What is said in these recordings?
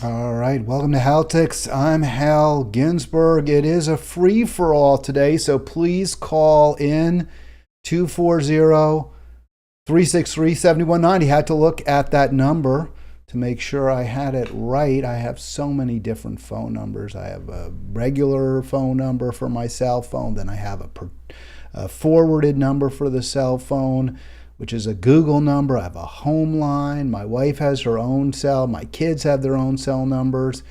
All right, welcome to Halitics. I'm Hal Ginsberg. It is a free-for-all today, so please call in 240-363-7190. Had to look at that number to make sure I had it right. I have so many different phone numbers. I have a regular phone number for my cell phone, then I have a forwarded number for the cell phone, which is a Google number. I have a home line. My wife has her own cell. My kids have their own cell numbers,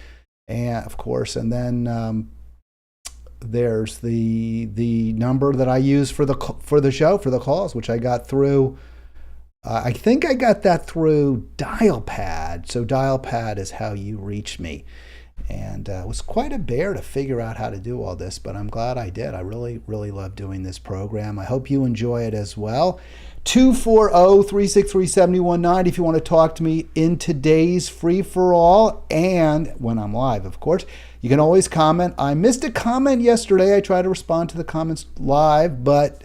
and of course, and then there's the number that I use for the show, for the calls, which I got through. I think I got that through Dialpad. So Dialpad is how you reach me. And it was quite a bear to figure out how to do all this, but I'm glad I did. I really, really love doing this program. I hope you enjoy it as well. 240-363-7190 if you want to talk to me in today's free-for-all, and when I'm live, of course. You can always comment. I missed a comment yesterday. I tried to respond to the comments live, but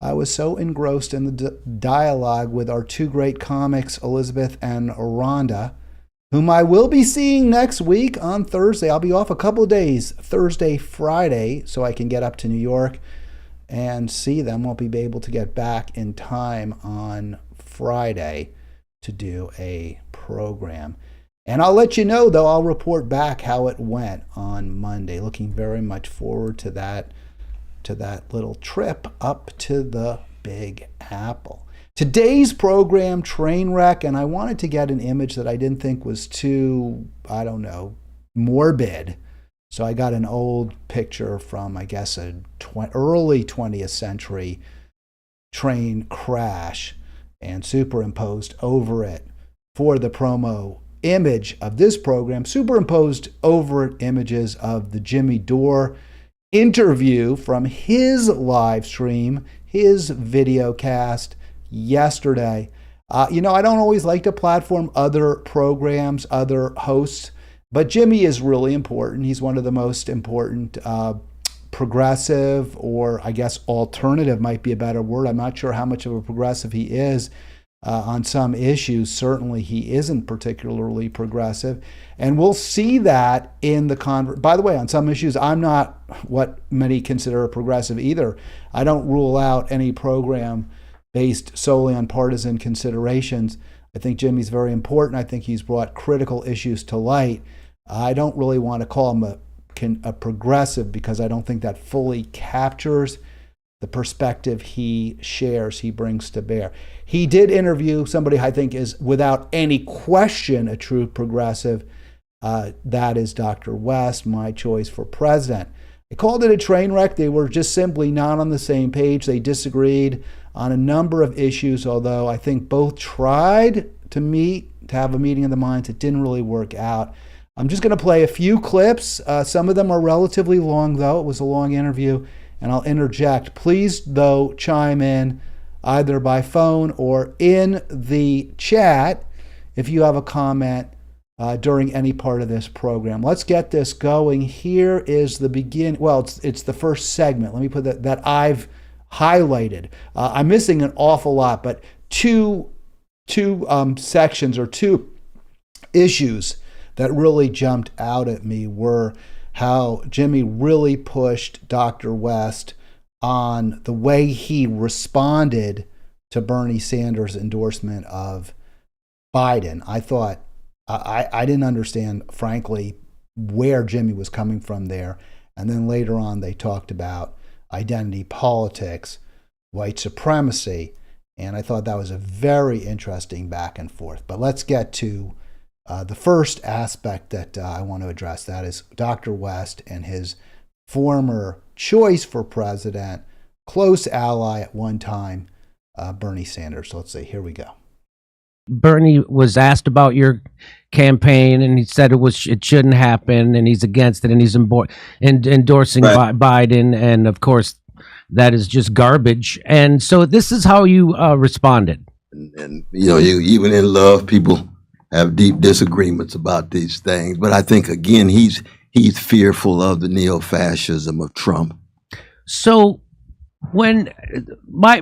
I was so engrossed in the dialogue with our two great comics, Elizabeth and Rhonda, whom I will be seeing next week on Thursday. I'll be off a couple of days, Thursday, Friday, so I can get up to New York and see them. Won't be able to get back in time on Friday to do a program. And I'll let you know, though, I'll report back how it went on Monday. Looking very much forward to that little trip up to the Big Apple. Today's program, Trainwreck, and I wanted to get an image that I didn't think was too, morbid. So I got an old picture from, I guess, early 20th century train crash and superimposed over it for the promo image of this program, superimposed over it images of the Jimmy Dore interview from his live stream, his video cast yesterday. I don't always like to platform other programs, other hosts, but Jimmy is really important. He's one of the most important progressive, or I guess alternative might be a better word. I'm not sure how much of a progressive he is on some issues. Certainly he isn't particularly progressive. And we'll see that in the by the way, on some issues, I'm not what many consider a progressive either. I don't rule out any program based solely on partisan considerations. I think Jimmy's very important. I think he's brought critical issues to light. I don't really want to call him a progressive because I don't think that fully captures the perspective he shares, he brings to bear. He did interview somebody I think is, without any question, a true progressive. That is Dr. West, my choice for president. I called it a train wreck. They were just simply not on the same page. They disagreed on a number of issues, although I think both tried to meet, to have a meeting of the minds. It didn't really work out. I'm just going to play a few clips. Some of them are relatively long, though. It was a long interview, and I'll interject. Please, though, chime in either by phone or in the chat if you have a comment during any part of this program. Let's get this going. Here is the begin. Well, it's the first segment. Let me put that I've highlighted. I'm missing an awful lot, but two sections or two issues that really jumped out at me were how Jimmy really pushed Dr. West on the way he responded to Bernie Sanders' endorsement of Biden. I thought, I didn't understand, frankly, where Jimmy was coming from there. And then later on, they talked about identity politics, white supremacy, and I thought that was a very interesting back and forth. But let's get to the first aspect that I want to address. That is Dr. West and his former choice for president, close ally at one time, Bernie Sanders. So let's see, here we go. Bernie was asked about your campaign, and he said it shouldn't happen, and he's against it, and he's endorsing right. Biden, and of course that is just garbage. And so this is how you responded. And you even in love, people have deep disagreements about these things, but I think again he's fearful of the neo-fascism of Trump. So when my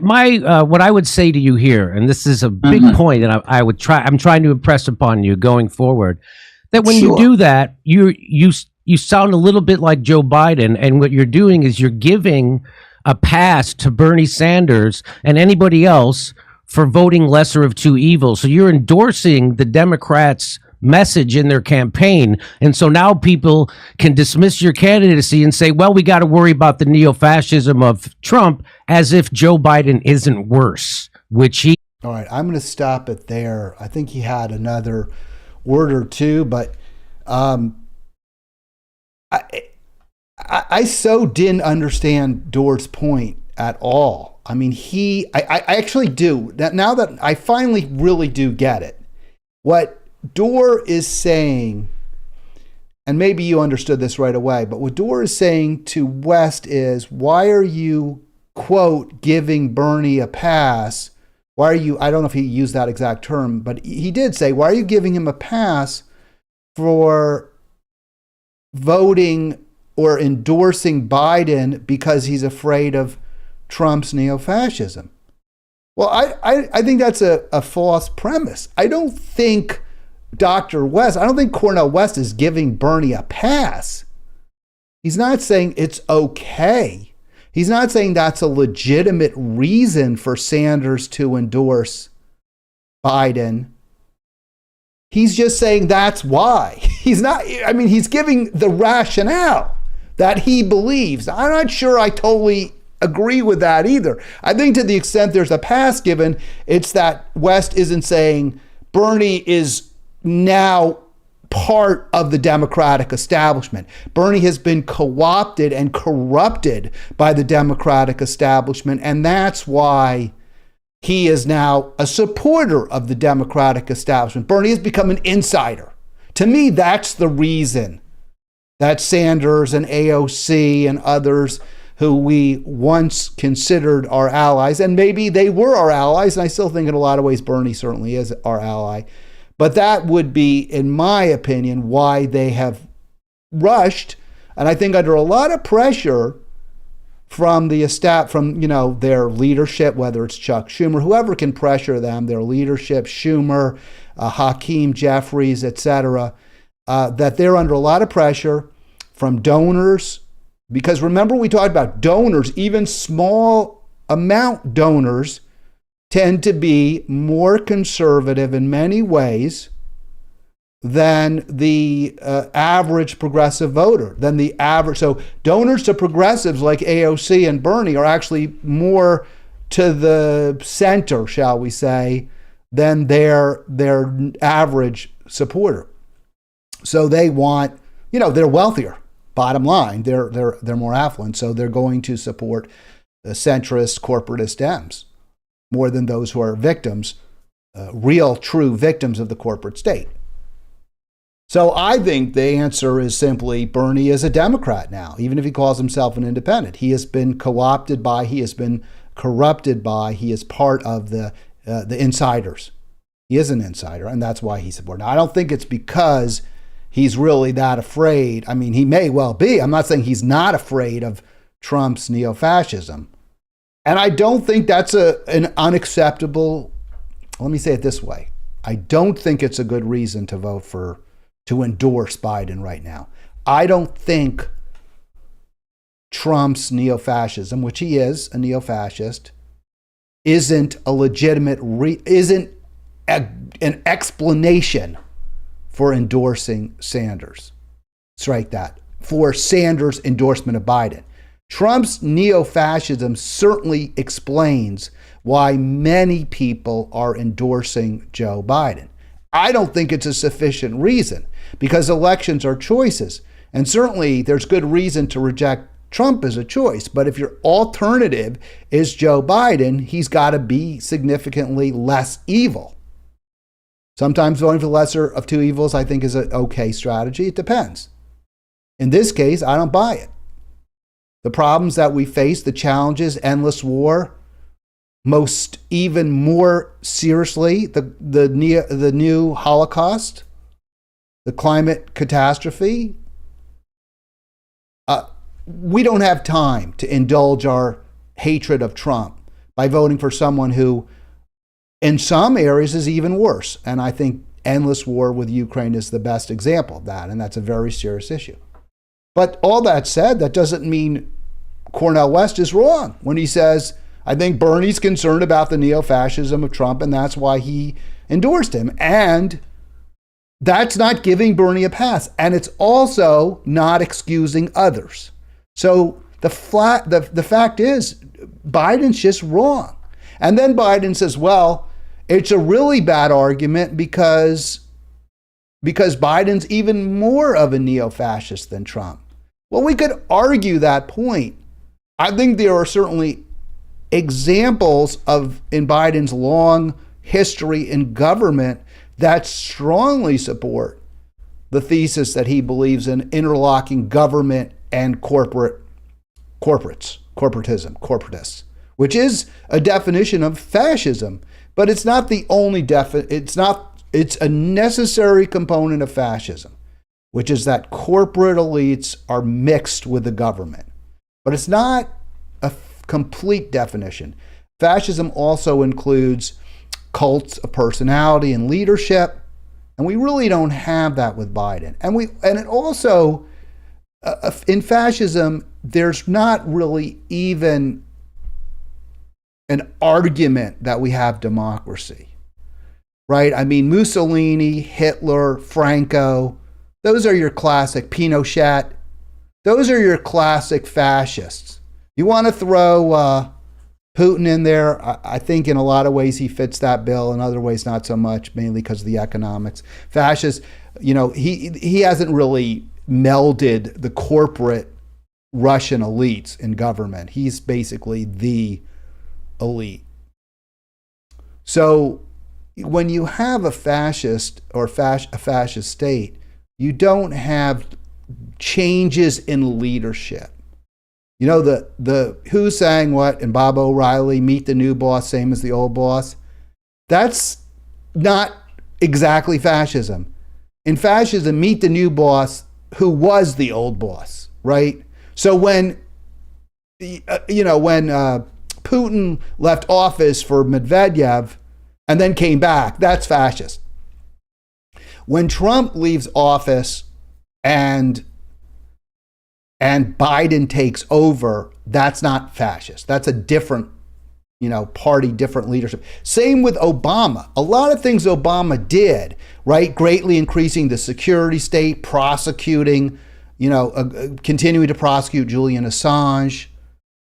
what I would say to you here, and this is a big point, and I'm trying to impress upon you going forward, that when you Sure. do that, you sound a little bit like Joe Biden, and what you're doing is you're giving a pass to Bernie Sanders and anybody else for voting lesser of two evils. So you're endorsing the Democrats' message in their campaign, and so now people can dismiss your candidacy and say, well, we got to worry about the neo-fascism of Trump, as if Joe Biden isn't worse, which he. All right, I'm going to stop it there. I think he had another word or two, but I so didn't understand Dore's point at all. I mean, I actually do. Now that I finally really do get it. What Dore is saying, and maybe you understood this right away, but what Dore is saying to West is, why are you, quote, giving Bernie a pass? Why are you, I don't know if he used that exact term, but he did say, why are you giving him a pass for voting or endorsing Biden because he's afraid of Trump's neo-fascism? Well, I think that's a false premise. I don't think I don't think Cornel West is giving Bernie a pass. He's not saying it's okay. He's not saying that's a legitimate reason for Sanders to endorse Biden. He's just saying that's why. He's not, I mean, he's giving the rationale that he believes. I'm not sure I totally agree with that either. I think to the extent there's a pass given, it's that West isn't saying Bernie is now part of the Democratic establishment. Bernie has been co-opted and corrupted by the Democratic establishment, and that's why he is now a supporter of the Democratic establishment. Bernie has become an insider. To me, that's the reason that Sanders and AOC and others who we once considered our allies, and maybe they were our allies, and I still think in a lot of ways Bernie certainly is our ally, but that would be, in my opinion, why they have rushed, and I think under a lot of pressure from their leadership, whether it's Chuck Schumer, whoever can pressure them, their leadership, Schumer, Hakeem Jeffries, etc., that they're under a lot of pressure from donors. Because remember, we talked about donors, even small amount donors tend to be more conservative in many ways than the average progressive voter, So donors to progressives like AOC and Bernie are actually more to the center, shall we say, than their average supporter. So they want, they're wealthier. Bottom line, they're more affluent, so they're going to support the centrist, corporatist Dems more than those who are victims, real, true victims of the corporate state. So I think the answer is simply Bernie is a Democrat now, even if he calls himself an independent. He has been co-opted by, he has been corrupted by, he is part of the insiders. He is an insider, and that's why he's supported. Now, I don't think it's because he's really that afraid. I mean, he may well be. I'm not saying he's not afraid of Trump's neo-fascism. And I don't think that's an unacceptable, let me say it this way. I don't think it's a good reason to endorse Biden right now. I don't think Trump's neo-fascism, which he is a neo-fascist, isn't a legitimate, isn't an explanation for endorsing Sanders. Strike that. For Sanders' endorsement of Biden. Trump's neo-fascism certainly explains why many people are endorsing Joe Biden. I don't think it's a sufficient reason because elections are choices. And certainly there's good reason to reject Trump as a choice. But if your alternative is Joe Biden, he's got to be significantly less evil. Sometimes voting for the lesser of two evils, I think, is an okay strategy. It depends. In this case, I don't buy it. The problems that we face, the challenges, endless war, most even more seriously, the new Holocaust, the climate catastrophe. We don't have time to indulge our hatred of Trump by voting for someone who, in some areas, is even worse. And I think endless war with Ukraine is the best example of that, and that's a very serious issue. But all that said, that doesn't mean Cornel West is wrong when he says, I think Bernie's concerned about the neo-fascism of Trump, and that's why he endorsed him. And that's not giving Bernie a pass. And it's also not excusing others. So the fact is, Biden's just wrong. And then Biden says, well, it's a really bad argument because Biden's even more of a neo-fascist than Trump. Well, we could argue that point. I think there are certainly examples in Biden's long history in government that strongly support the thesis that he believes in interlocking government and corporatists, which is a definition of fascism, but it's not the only it's a necessary component of fascism, which is that corporate elites are mixed with the government. But it's not a complete definition. Fascism also includes cults of personality and leadership, and we really don't have that with Biden. And it also in fascism, there's not really even an argument that we have democracy, right? I mean, Mussolini, Hitler, Franco, those are your classic, Pinochet, those are your classic fascists. You want to throw Putin in there? I think in a lot of ways he fits that bill. In other ways, not so much, mainly because of the economics. Fascists, he hasn't really melded the corporate Russian elites in government. He's basically the elite. So when you have a fascist or a fascist state, you don't have changes in leadership. The who's saying what and Bob O'Reilly, meet the new boss, same as the old boss. That's not exactly fascism. In fascism, meet the new boss who was the old boss, right? So when Putin left office for Medvedev and then came back, that's fascist. When Trump leaves office and Biden takes over, that's not fascist. That's a different, party, different leadership. Same with Obama. A lot of things Obama did, right? Greatly increasing the security state, prosecuting, continuing to prosecute Julian Assange.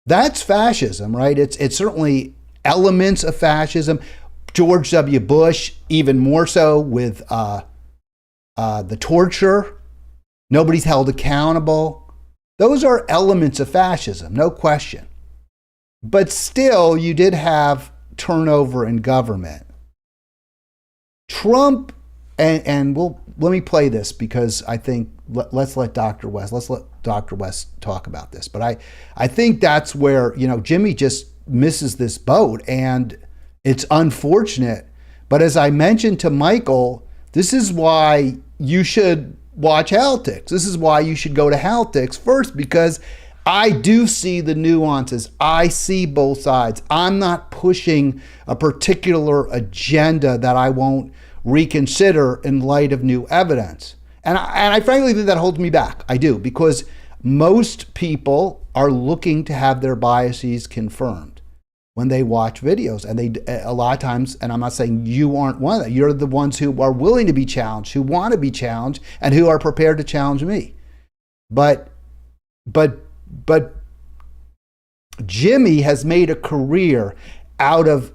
That's fascism, right? It's certainly elements of fascism. George W. Bush, even more so with the torture. Nobody's held accountable. Those are elements of fascism, no question. But still, you did have turnover in government. Trump, and let me play this because I think let's let Dr. West talk about this. But I think that's where Jimmy just misses this boat, and it's unfortunate. But as I mentioned to Michael, this is why you should watch Halitics. This is why you should go to Halitics first, because I do see the nuances. I see both sides. I'm not pushing a particular agenda that I won't reconsider in light of new evidence. And I frankly think that holds me back. I do, because most people are looking to have their biases confirmed when they watch videos. And they, a lot of times, and I'm not saying you aren't one of them, you're the ones who are willing to be challenged, who want to be challenged, and who are prepared to challenge me. But Jimmy has made a career out of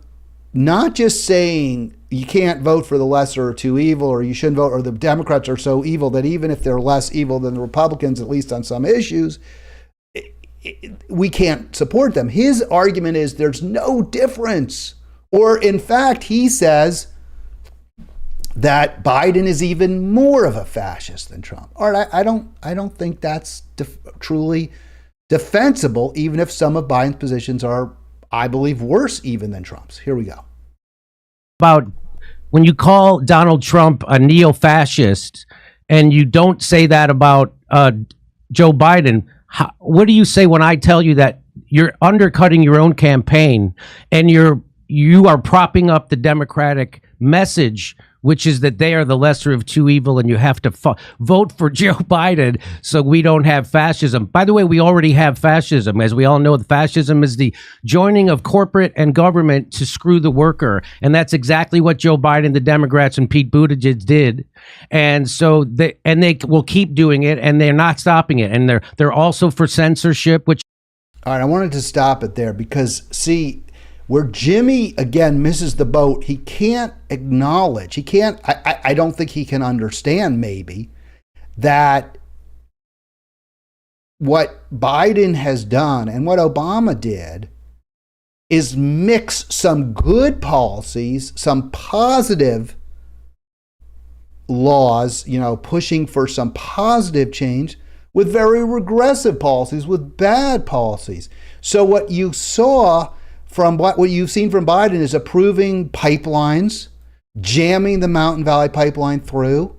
not just saying you can't vote for the lesser or too evil, or you shouldn't vote, or the Democrats are so evil that even if they're less evil than the Republicans, at least on some issues, we can't support them. His argument is there's no difference. Or in fact, he says that Biden is even more of a fascist than Trump. All right, I don't think that's truly defensible, even if some of Biden's positions are, I believe, worse even than Trump's. Here we go. About when you call Donald Trump a neo-fascist and you don't say that about Joe Biden, what do you say when I tell you that you're undercutting your own campaign and you are propping up the Democratic message which is that they are the lesser of two evil and you have to vote for Joe Biden so we don't have fascism. By the way, we already have fascism. As we all know, the fascism is the joining of corporate and government to screw the worker. And that's exactly what Joe Biden, the Democrats, and Pete Buttigieg did. And so they will keep doing it, and they're not stopping it. And they're also for censorship, which. All right, I wanted to stop it there because, see, where Jimmy, again, misses the boat, he can't acknowledge, I don't think he can understand maybe that what Biden has done and what Obama did is mix some good policies, some positive laws, pushing for some positive change with very regressive policies, with bad policies. So what you saw from what you've seen from Biden is approving pipelines, jamming the Mountain Valley Pipeline through,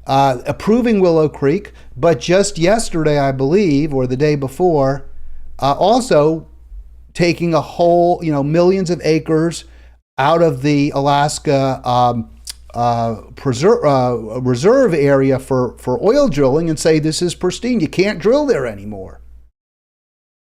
approving Willow Creek, but just yesterday, I believe, or the day before, also taking a whole, millions of acres out of the Alaska reserve area for oil drilling and say this is pristine. You can't drill there anymore.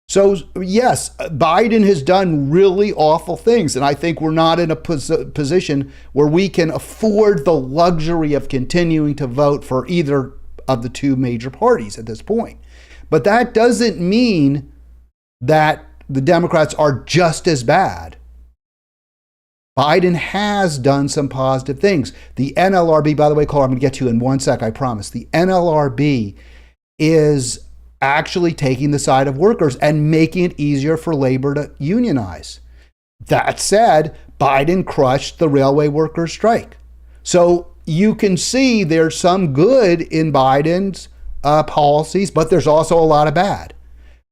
So, yes, Biden has done really awful things, and I think we're not in a position where we can afford the luxury of continuing to vote for either of the two major parties at this point. But that doesn't mean that the Democrats are just as bad. Biden has done some positive things. The NLRB, by the way, Carl, I'm going to get to you in one sec, I promise. The NLRB is actually taking the side of workers and making it easier for labor to unionize. That said, Biden crushed the railway workers' strike. So you can see there's some good in Biden's policies, but there's also a lot of bad.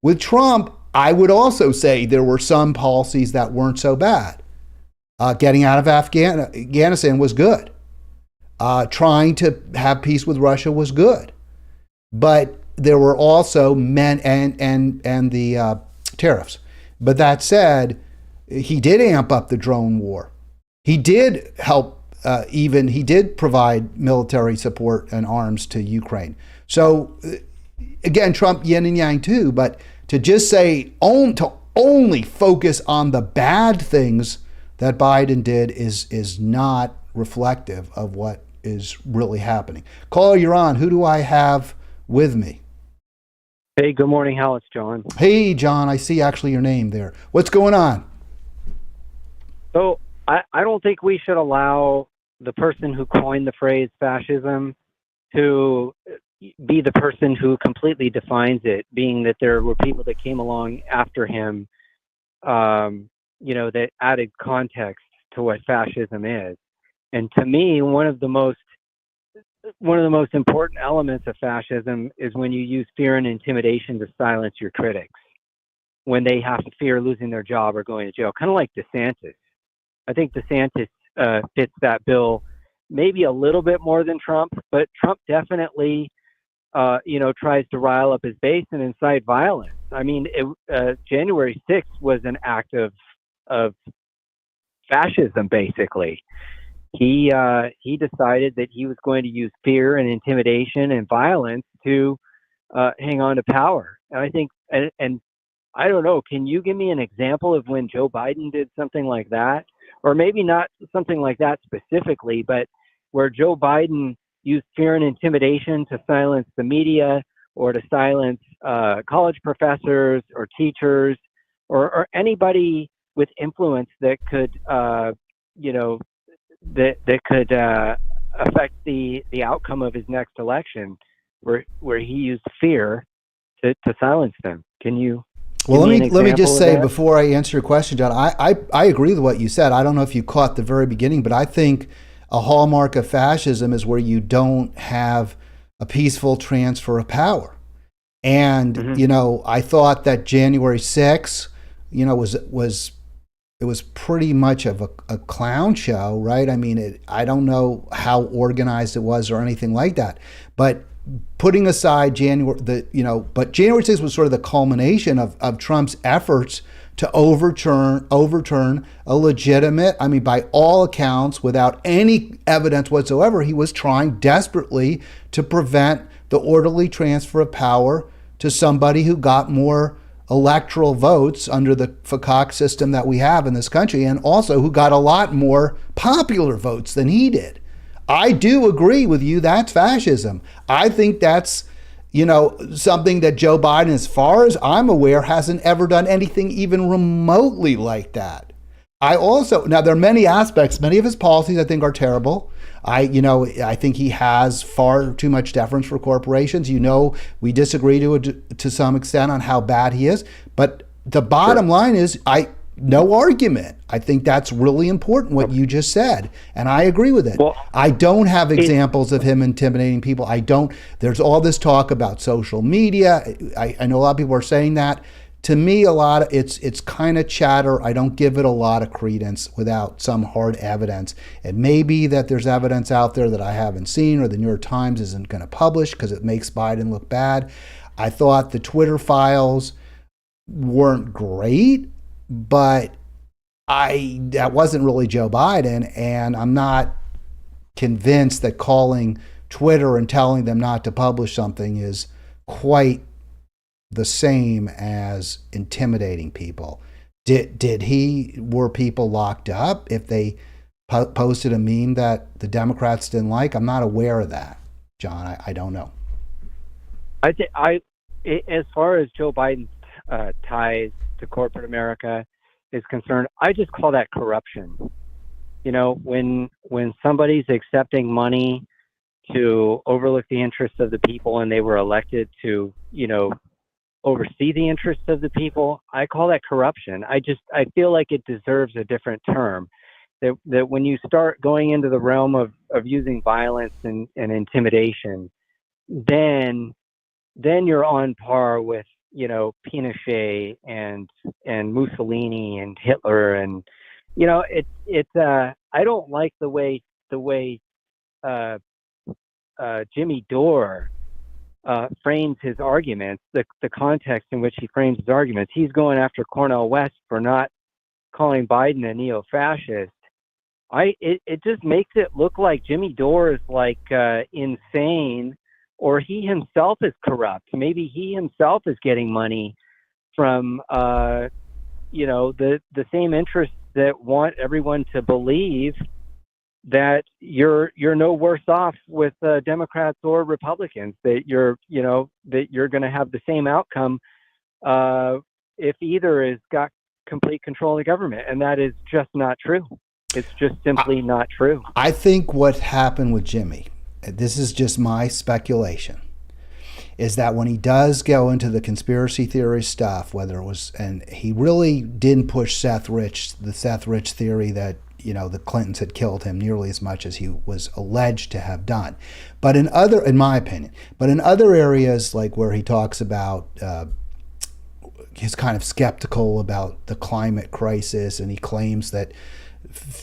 With Trump, I would also say there were some policies that weren't so bad. Getting out of Afghanistan was good. Trying to have peace with Russia was good. But there were also and the tariffs. But that said, he did amp up the drone war. He did help, he did provide military support and arms to Ukraine. So again, Trump yin and yang too, but to just say, to only focus on the bad things that Biden did is not reflective of what is really happening. Caller, you're on. Who do I have with me? Hey, good morning, Hal. It's John. Hey, John. I see actually your name there. What's going on? So I don't think we should allow the person who coined the phrase fascism to be the person who completely defines it, being that there were people that came along after him, that added context to what fascism is. And to me, one of the most important elements of fascism is when you use fear and intimidation to silence your critics, when they have to fear losing their job or going to jail, kind of like DeSantis. I think DeSantis fits that bill maybe a little bit more than Trump, but Trump definitely, tries to rile up his base and incite violence. I mean, January 6th was an act of fascism, basically. He decided that he was going to use fear and intimidation and violence to hang on to power. And I think, and I don't know, can you give me an example of when Joe Biden did something like that? Or maybe not something like that specifically, but where Joe Biden used fear and intimidation to silence the media or to silence college professors or teachers or anybody with influence that could, that could affect the outcome of his next election, where he used fear to silence them. Can you? Well, let me just say before I answer your question, John, I agree with what you said. I don't know if you caught the very beginning, but I think a hallmark of fascism is where you don't have a peaceful transfer of power. And I thought that January 6th, was pretty much of a clown show, right? I mean, I don't know how organized it was or anything like that. But putting aside but January 6th was sort of the culmination of Trump's efforts to overturn a legitimate, I mean, by all accounts, without any evidence whatsoever, he was trying desperately to prevent the orderly transfer of power to somebody who got more electoral votes under the Fakak system that we have in this country, and also who got a lot more popular votes than he did. I do agree with you, that's fascism. I think that's, something that Joe Biden, as far as I'm aware, hasn't ever done anything even remotely like that. Now there are many aspects, many of his policies I think are terrible. I think he has far too much deference for corporations. We disagree to some extent on how bad he is, but the bottom line is, no argument. I think that's really important, what you just said, and I agree with it. Well, I don't have examples of him intimidating people. There's all this talk about social media. I know a lot of people are saying that. To me, it's kind of chatter. I don't give it a lot of credence without some hard evidence. It may be that there's evidence out there that I haven't seen or the New York Times isn't going to publish because it makes Biden look bad. I thought the Twitter files weren't great, but that wasn't really Joe Biden, and I'm not convinced that calling Twitter and telling them not to publish something is quite the same as intimidating people. Were people locked up if they posted a meme that the Democrats didn't like? I'm not aware of that, John. I don't know. As far as Joe Biden's ties to corporate America is concerned, I just call that corruption. When somebody's accepting money to overlook the interests of the people and they were elected to, oversee the interests of the people, I call that corruption. I feel like it deserves a different term. That when you start going into the realm of using violence and intimidation, then you're on par with Pinochet and Mussolini and Hitler, and I don't like the way Jimmy Dore frames his arguments, the context in which he frames his arguments. He's going after Cornel West for not calling Biden a neo-fascist. It just makes it look like Jimmy Dore is like insane, or he himself is corrupt. Maybe he himself is getting money from the same interests that want everyone to believe that you're no worse off with Democrats or Republicans, that you're going to have the same outcome if either has got complete control of the government, and that is just not true. It's just simply not true. I think what happened with Jimmy, this is just my speculation, is that when he does go into the conspiracy theory stuff, and he really didn't push the Seth Rich theory that the Clintons had killed him nearly as much as he was alleged to have done. But in my opinion, in other areas, like where he talks about he's kind of about the climate crisis, and he claims that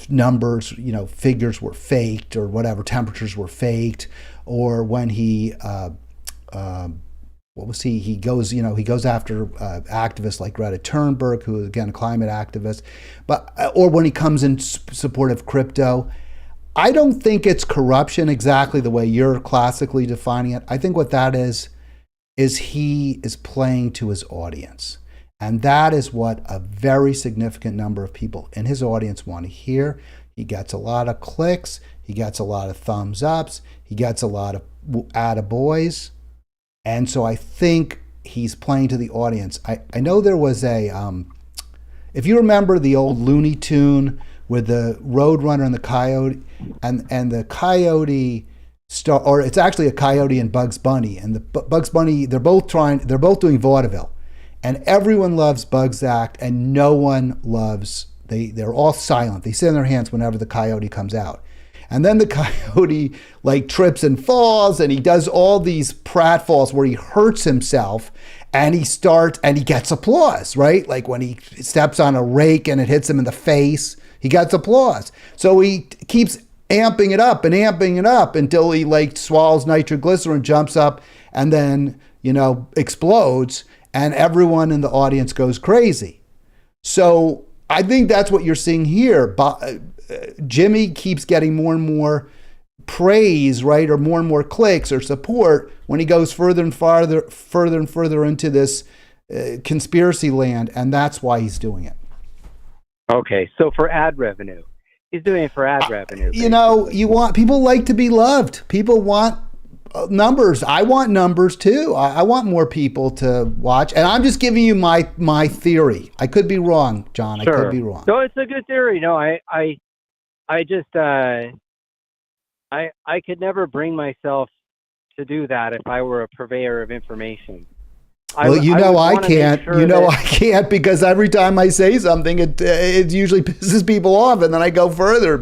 numbers, figures were faked, or whatever, temperatures were faked, or when he he goes after activists like Greta Thunberg, who is again a climate activist, or when he comes in support of crypto. I don't think it's corruption exactly the way you're classically defining it. I think what that is he is playing to his audience. And that is what a very significant number of people in his audience want to hear. He gets a lot of clicks. He gets a lot of thumbs ups. He gets a lot of attaboys. And so I think he's playing to the audience. I know there was if you remember the old Looney Tune with the Roadrunner and the Coyote, and the Coyote or it's actually a Coyote and Bugs Bunny. And the Bugs Bunny, they're both doing vaudeville. And everyone loves Bugs' act, and no one loves, they're all silent. They sit on their hands whenever the Coyote comes out. And then the Coyote trips and falls, and he does all these pratfalls where he hurts himself, and he gets applause, right? Like when he steps on a rake and it hits him in the face, he gets applause. So he keeps amping it up until he swallows nitroglycerin, jumps up, and then, explodes, and everyone in the audience goes crazy. So I think that's what you're seeing here. Jimmy keeps getting more and more praise, right, or more and more clicks or support when he goes further and further into this conspiracy land, and that's why he's doing it. Okay, so for ad revenue, he's doing it for ad revenue. You know, people like to be loved. People want numbers. I want numbers too. I want more people to watch, and I'm just giving you my theory. I could be wrong, John. Sure. I could be wrong. No, it's a good theory. No, I just I could never bring myself to do that if I were a purveyor of information. Well, I can't. I can't, because every time I say something, it usually pisses people off, and then I go further.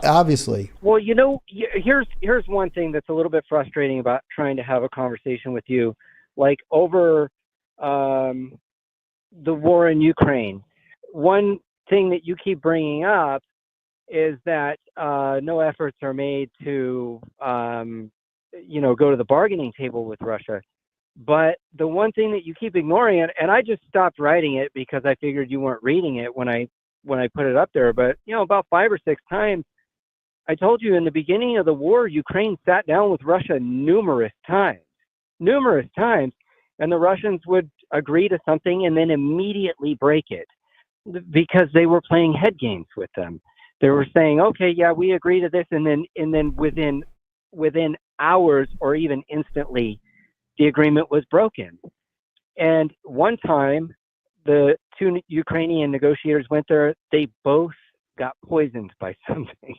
Obviously. Well, here's one thing that's a little bit frustrating about trying to have a conversation with you, like over the war in Ukraine. One thing that you keep bringing up is that no efforts are made to go to the bargaining table with Russia. But the one thing that you keep ignoring, and I just stopped writing it because I figured you weren't reading it when I put it up there. But about 5 or 6 times, I told you in the beginning of the war, Ukraine sat down with Russia numerous times, and the Russians would agree to something and then immediately break it because they were playing head games with them. They were saying, okay, yeah, we agree to this, and then within hours or even instantly, the agreement was broken. And one time, the 2 Ukrainian negotiators went there. They both got poisoned by something.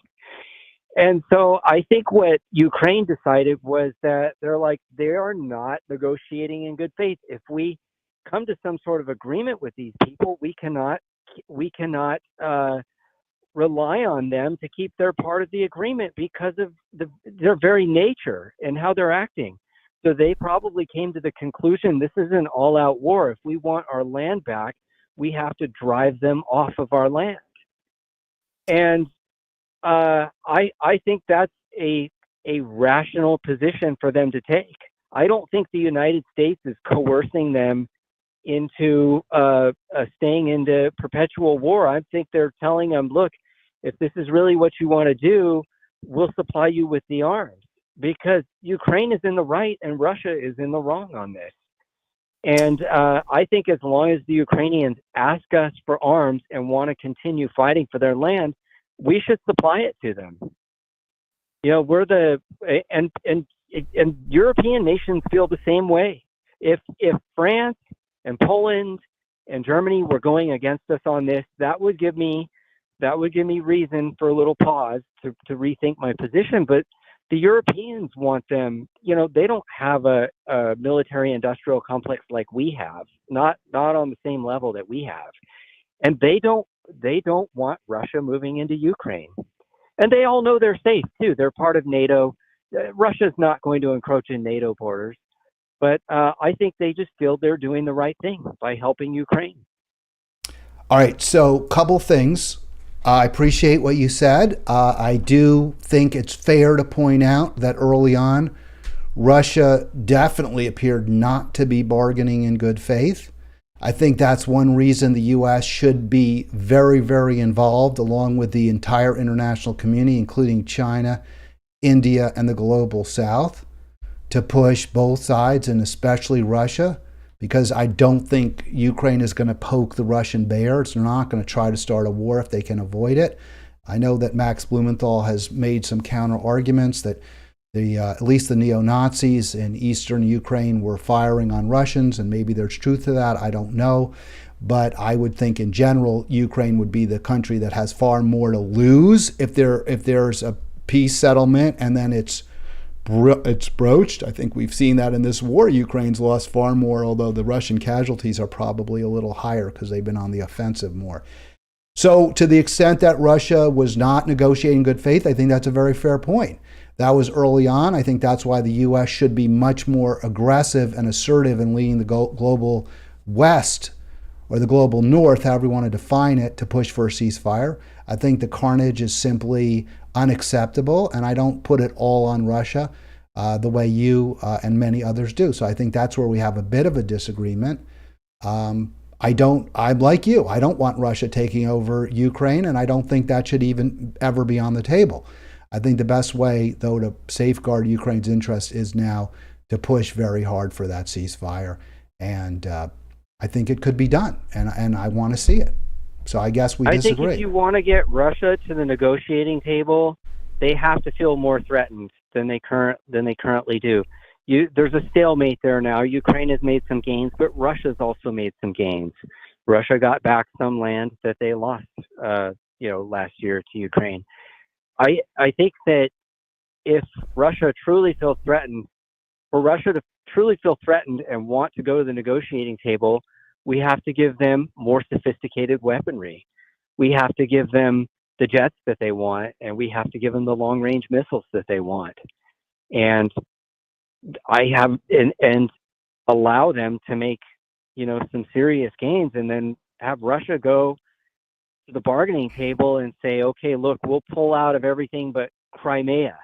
And so I think what Ukraine decided was that they are not negotiating in good faith. If we come to some sort of agreement with these people, we cannot rely on them to keep their part of the agreement because of their very nature and how they're acting. So they probably came to the conclusion, this is an all-out war. If we want our land back, we have to drive them off of our land. And I think that's a rational position for them to take. I don't think the United States is coercing them into staying into perpetual war. I think they're telling them, look, if this is really what you want to do, we'll supply you with the arms. Because Ukraine is in the right and Russia is in the wrong on this. And I think as long as the Ukrainians ask us for arms and want to continue fighting for their land, we should supply it to them. We're and European nations feel the same way. If France and Poland and Germany were going against us on this, that would give me reason for a little pause to rethink my position. But the Europeans want them, they don't have a military industrial complex like we have, not on the same level that we have. And they don't want Russia moving into Ukraine. And they all know they're safe too. They're part of NATO. Russia's not going to encroach in NATO borders. But I think they just feel they're doing the right thing by helping Ukraine. All right, so couple things. I appreciate what you said. I do think it's fair to point out that early on, Russia definitely appeared not to be bargaining in good faith. I think that's one reason the U.S. should be very, very involved, along with the entire international community, including China, India, and the global South, to push both sides, and especially Russia, because I don't think Ukraine is going to poke the Russian bear. It's not going to try to start a war if they can avoid it. I know that Max Blumenthal has made some counter arguments that at least the neo-Nazis in eastern Ukraine were firing on Russians, and maybe there's truth to that. I don't know. But I would think in general, Ukraine would be the country that has far more to lose if there's a peace settlement and then it's broached. I think we've seen that in this war. Ukraine's lost far more, although the Russian casualties are probably a little higher because they've been on the offensive more. So to the extent that Russia was not negotiating in good faith, I think that's a very fair point. That was early on. I think that's why the U.S. should be much more aggressive and assertive in leading the global West or the global North, however you want to define it, to push for a ceasefire. I think the carnage is simply unacceptable, and I don't put it all on Russia the way you and many others do. So I think that's where we have a bit of a disagreement. I'm like you. I don't want Russia taking over Ukraine, and I don't think that should even ever be on the table. I think the best way, though, to safeguard Ukraine's interest is now to push very hard for that ceasefire. And I think it could be done, and I want to see it. So I guess we disagree. I think if you want to get Russia to the negotiating table, they have to feel more threatened than they currently do. There's a stalemate there now. Ukraine has made some gains, but Russia's also made some gains. Russia got back some land that they lost, last year to Ukraine. I think that if Russia truly feels threatened, for Russia to truly feel threatened and want to go to the negotiating table, we have to give them more sophisticated weaponry. We have to give them the jets that they want, and we have to give them the long-range missiles that they want. And and allow them to make, some serious gains, and then have Russia go to the bargaining table and say, okay, look, we'll pull out of everything but Crimea,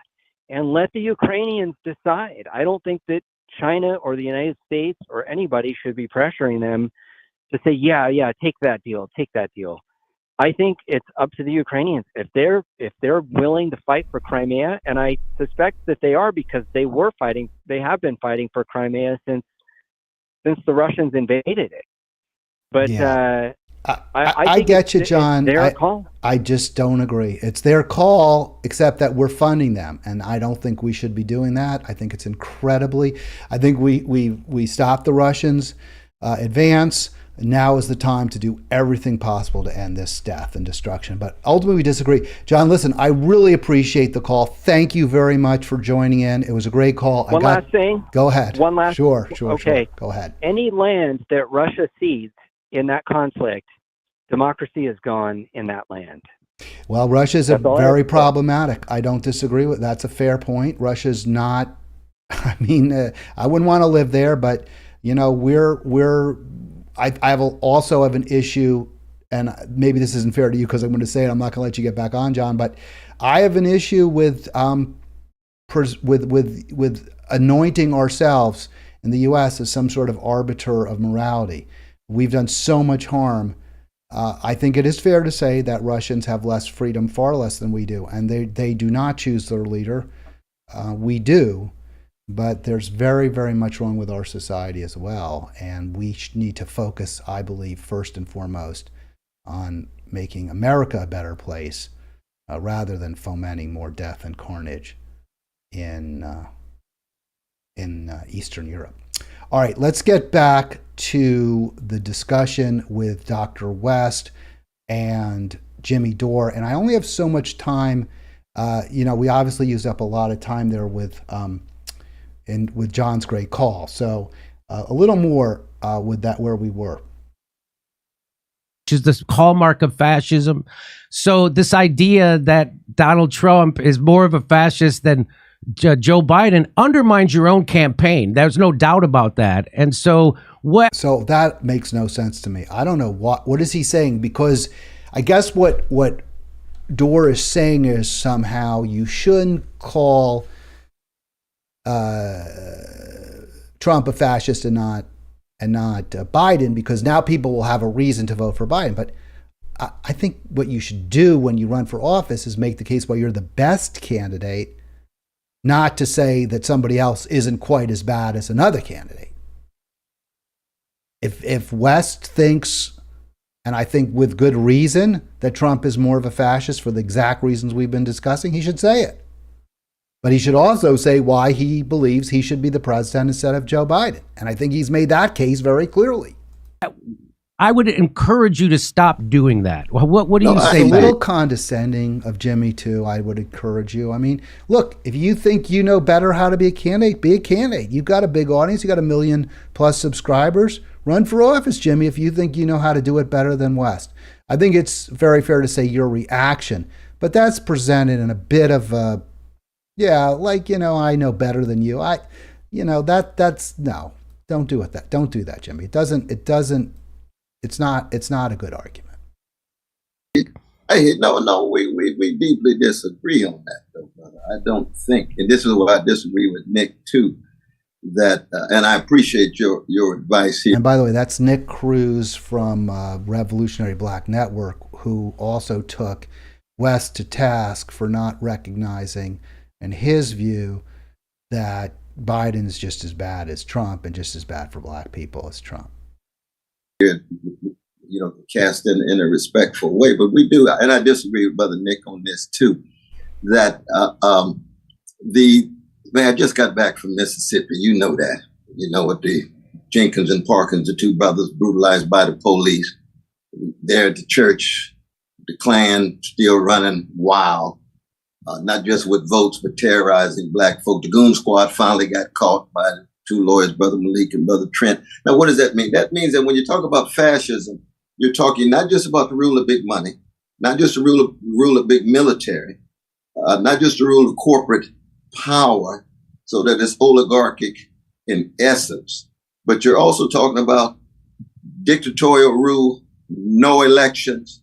and let the Ukrainians decide. I don't think that China or the United States or anybody should be pressuring them to say, yeah, take that deal. I think it's up to the Ukrainians. If they're willing to fight for Crimea, and I suspect that they are, because they have been fighting for Crimea since the Russians invaded it. But yeah. I get you, John. It's their call. I just don't agree. It's their call, except that we're funding them, and I don't think we should be doing that. I think it's incredibly. I think we stop the Russians' advance. Now is the time to do everything possible to end this death and destruction. But ultimately, we disagree. John, listen, I really appreciate the call. Thank you very much for joining in. It was a great call. Last thing. Go ahead. One last. Sure. Okay. Sure. Go ahead. Any land that Russia cedes in that conflict, democracy is gone in that land. Well, Russia's very problematic. I don't disagree with that's a fair point. Russia's not. I mean, I wouldn't want to live there, but I also have an issue, and maybe this isn't fair to you because I'm going to say it. I'm not going to let you get back on, John, but I have an issue with anointing ourselves in the U.S. as some sort of arbiter of morality. We've done so much harm. I think it is fair to say that Russians have less freedom, far less than we do, and they do not choose their leader. We do. But there's very, very much wrong with our society as well. And we need to focus, I believe, first and foremost on making America a better place rather than fomenting more death and carnage in Eastern Europe. All right, let's get back to the discussion with Dr. West and Jimmy Dore. And I only have so much time. We obviously used up a lot of time there with John's great call. So a little more with that where we were. Which is the hallmark of fascism. So this idea that Donald Trump is more of a fascist than Joe Biden undermines your own campaign. There's no doubt about that. And so So that makes no sense to me. I don't know what is he saying, because I guess what Dore is saying is somehow you shouldn't call Trump a fascist and not Biden, because now people will have a reason to vote for Biden. But I think what you should do when you run for office is make the case why you're the best candidate, not to say that somebody else isn't quite as bad as another candidate. If West thinks, and I think with good reason, that Trump is more of a fascist for the exact reasons we've been discussing, he should say it. But he should also say why he believes he should be the president instead of Joe Biden. And I think he's made that case very clearly. I would encourage you to stop doing that. What do you say? It's a little condescending of Jimmy, too. I would encourage you. I mean, look, if you think you know better how to be a candidate, be a candidate. You've got a big audience. You got 1 million+ subscribers. Run for office, Jimmy, if you think you know how to do it better than West. I think it's very fair to say your reaction. But that's presented in a bit of a, I know better than you. That's no. Don't do it. Don't do that, Jimmy. It's not a good argument. Hey, no, we deeply disagree on that, though, brother. I don't think, and this is why I disagree with Nick too. that, and I appreciate your advice here. And by the way, that's Nick Cruz from Revolutionary Black Network, who also took West to task for not recognizing, in his view, that Biden's just as bad as Trump and just as bad for black people as Trump. Cast in a respectful way, but we do, and I disagree with Brother Nick on this too, that I just got back from Mississippi. You know that. You know what the Jenkins and Parkins, the two brothers brutalized by the police. There at the church, the Klan still running wild, not just with votes, but terrorizing black folk. The Goon Squad finally got caught by the two lawyers, Brother Malik and Brother Trent. Now, what does that mean? That means that when you talk about fascism, you're talking not just about the rule of big money, not just the rule of big military, not just the rule of corporate power, so that it's oligarchic in essence, but you're also talking about dictatorial rule, no elections,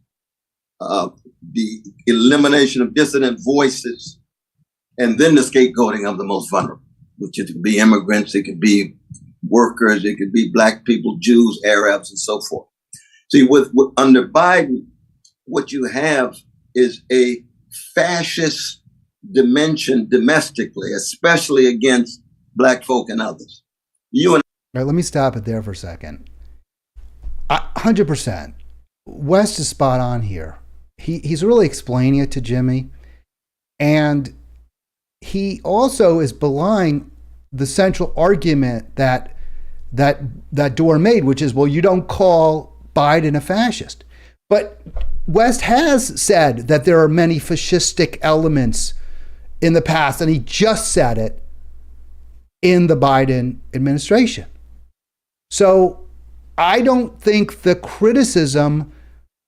the elimination of dissident voices, and then the scapegoating of the most vulnerable, which it could be immigrants, it could be workers, it could be black people, Jews, Arabs, and so forth. See, with under Biden, what you have is a fascist dimension domestically, especially against black folk and others. All right, let me stop it there for a second. 100%. West is spot on here. He's really explaining it to Jimmy, and he also is belying the central argument that Dore made, which is, well, you don't call Biden a fascist. But West has said that there are many fascistic elements in the past, and he just said it in the Biden administration. So I don't think the criticism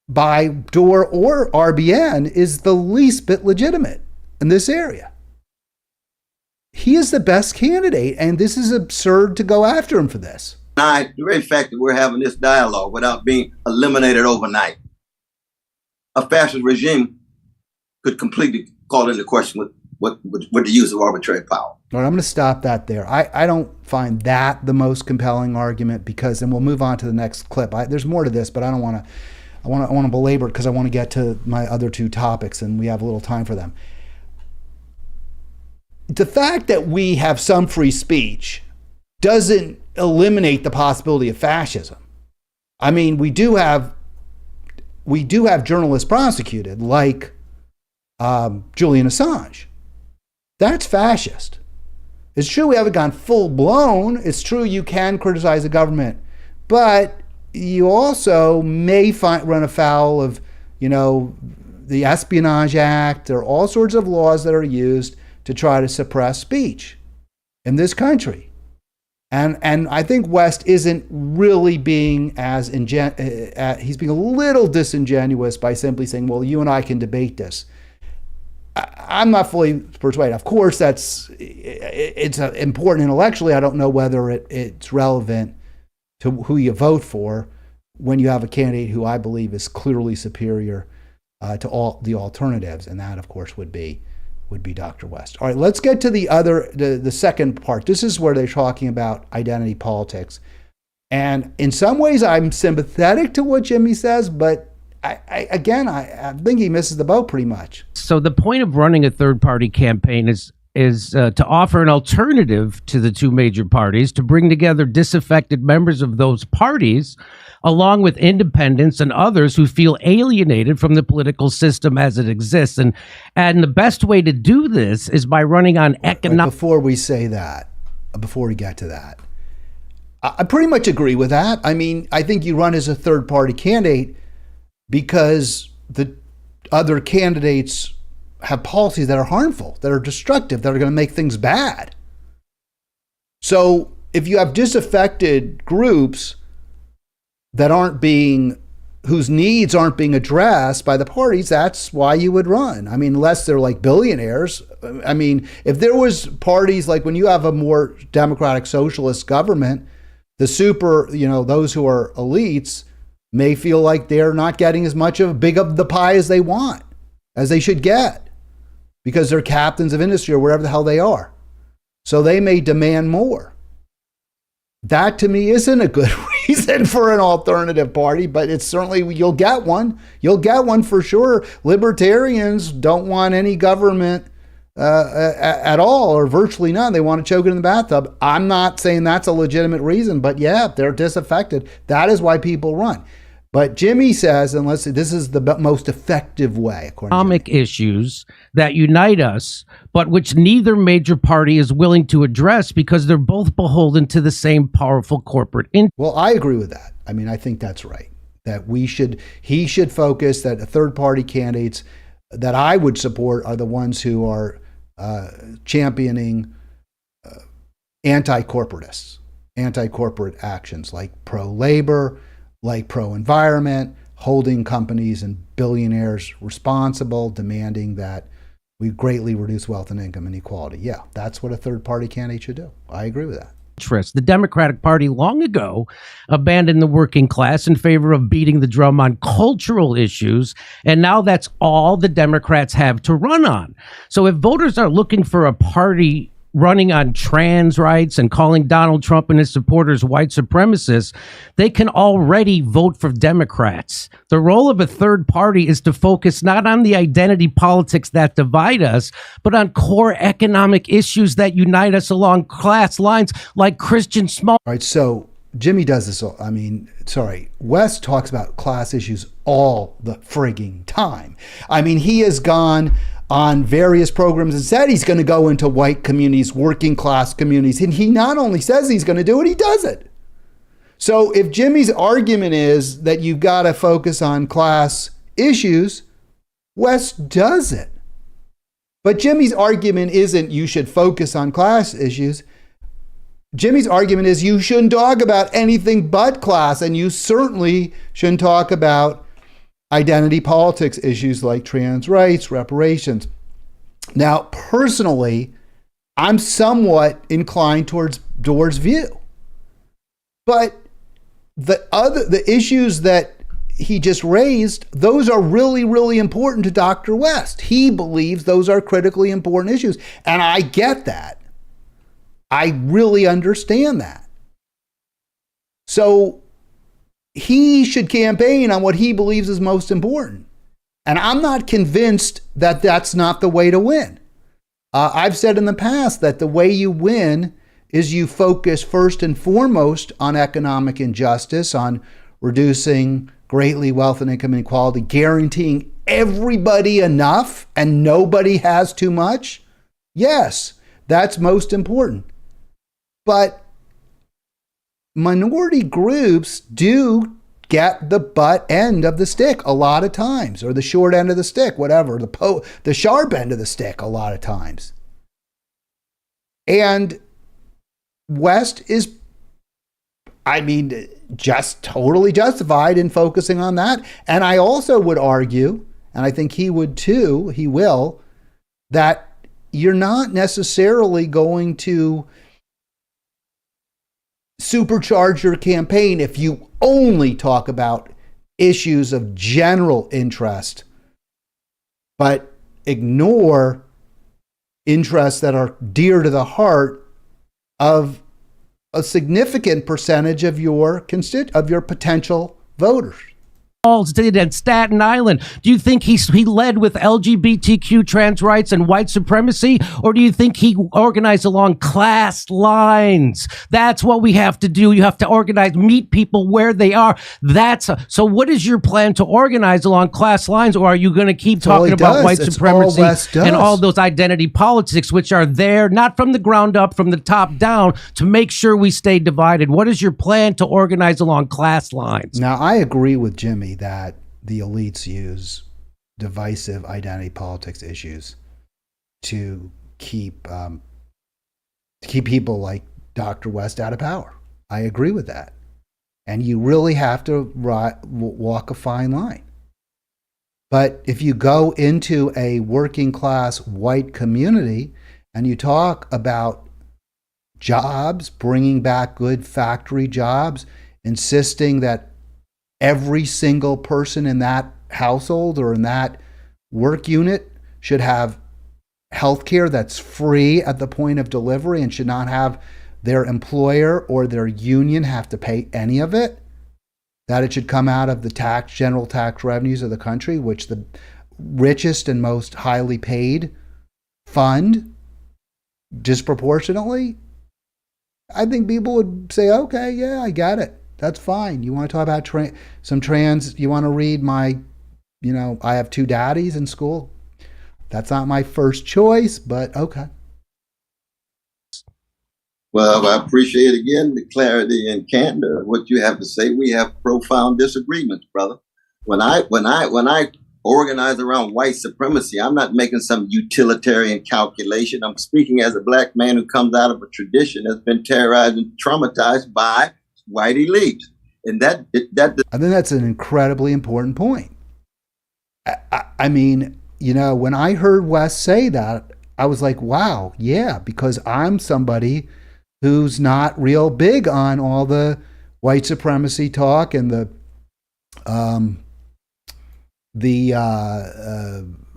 by Dore or RBN is the least bit legitimate in this area. He is the best candidate, and this is absurd to go after him for this. The very fact that we're having this dialogue without being eliminated overnight, a fascist regime could completely call into question with the use of arbitrary power. All right, I'm going to stop that there. I don't find that the most compelling argument, because, and we'll move on to the next clip. There's more to this, but I don't want to. I want to belabor it because I want to get to my other two topics, and we have a little time for them. The fact that we have some free speech doesn't eliminate the possibility of fascism. I mean, we do have journalists prosecuted, like Julian Assange. That's fascist. It's true we haven't gone full blown. It's true you can criticize the government, but you also may run afoul of, the Espionage Act. There are all sorts of laws that are used to try to suppress speech in this country. And I think West isn't really being he's being a little disingenuous by simply saying, well, you and I can debate this. I'm not fully persuaded. Of course, it's important intellectually. I don't know whether it's relevant to who you vote for when you have a candidate who I believe is clearly superior to all the alternatives, and that, of course, would be Dr. West. All right, let's get to the second part. This is where they're talking about identity politics, and in some ways, I'm sympathetic to what Jimmy says, but I think he misses the boat pretty much. So the point of running a third-party campaign is to offer an alternative to the two major parties, to bring together disaffected members of those parties, along with independents and others who feel alienated from the political system as it exists. And the best way to do this is by running on economic... Before we get to that, I pretty much agree with that. I mean, I think you run as a third-party candidate because the other candidates have policies that are harmful, that are destructive, that are going to make things bad. So if you have disaffected groups whose needs aren't being addressed by the parties, that's why you would run. I mean, unless they're like billionaires. I mean, if there was parties like when you have a more democratic socialist government, those who are elites may feel like they're not getting as much of the pie as they should get, because they're captains of industry or wherever the hell they are. So they may demand more. that to me isn't a good reason for an alternative party, but it's certainly, you'll get one. You'll get one for sure. Libertarians don't want any government at all, or virtually none. They want to choke it in the bathtub. I'm not saying that's a legitimate reason, but yeah, they're disaffected. That is why people run. But Jimmy says, unless this is the most effective way, economic issues that unite us, but which neither major party is willing to address because they're both beholden to the same powerful corporate interest. Well, I agree with that. I mean, I think that's right. That he should focus, that the third party candidates that I would support are the ones who are championing anti-corporatists, anti-corporate actions like pro-labor, like pro-environment, holding companies and billionaires responsible, demanding that we greatly reduce wealth and income inequality. Yeah, that's what a third-party candidate should do. I agree with that. The Democratic Party long ago abandoned the working class in favor of beating the drum on cultural issues, and now that's all the Democrats have to run on. So if voters are looking for a party running on trans rights and calling Donald Trump and his supporters white supremacists, they can already vote for Democrats. The role of a third party is to focus not on the identity politics that divide us, but on core economic issues that unite us along class lines, like Christian small. All right, so Jimmy does this. West talks about class issues all the frigging time. I mean, he has gone on various programs and said he's going to go into white communities, working class communities. And he not only says he's going to do it, he does it. So if Jimmy's argument is that you've got to focus on class issues, West does it. But Jimmy's argument isn't you should focus on class issues. Jimmy's argument is you shouldn't talk about anything but class, and you certainly shouldn't talk about identity politics issues like trans rights, reparations. Now, personally, I'm somewhat inclined towards Dore's view. But the issues that he just raised, those are really, really important to Dr. West. He believes those are critically important issues. And I get that. I really understand that. So he should campaign on what he believes is most important. And I'm not convinced that that's not the way to win. I've said in the past that the way you win is you focus first and foremost on economic injustice, on reducing greatly wealth and income inequality, guaranteeing everybody enough and nobody has too much. Yes, that's most important. But minority groups do get the butt end of the stick a lot of times, or the short end of the stick, whatever, the sharp end of the stick a lot of times. And West is, just totally justified in focusing on that. And I also would argue, and I think he would too, he will, that you're not necessarily going to supercharge your campaign if you only talk about issues of general interest, but ignore interests that are dear to the heart of a significant percentage of your potential voters. Did at Staten Island. Do you think he led with LGBTQ, trans rights, and white supremacy, or do you think he organized along class lines? That's what we have to do. You have to organize, meet people where they are. So what is your plan to organize along class lines, or are you going to keep talking about white supremacy and all those identity politics, which are there, not from the ground up, from the top down, to make sure we stay divided? What is your plan to organize along class lines? Now, I agree with Jimmy that the elites use divisive identity politics issues to keep people like Dr. West out of power. I agree with that. And you really have to walk a fine line. But if you go into a working class white community and you talk about jobs, bringing back good factory jobs, insisting that every single person in that household or in that work unit should have health care that's free at the point of delivery and should not have their employer or their union have to pay any of it, that it should come out of the general tax revenues of the country, which the richest and most highly paid fund disproportionately, I think people would say, okay, yeah, I get it. That's fine. You want to talk about some trans, you want to read my, I have two daddies in school. That's not my first choice, but okay. Well, I appreciate again the clarity and candor of what you have to say. We have profound disagreements, brother. When I organize around white supremacy, I'm not making some utilitarian calculation. I'm speaking as a black man who comes out of a tradition that's been terrorized and traumatized by white elites. And that I think that's an incredibly important point. I mean, when I heard West say that, I was like, wow, yeah, because I'm somebody who's not real big on all the white supremacy talk and the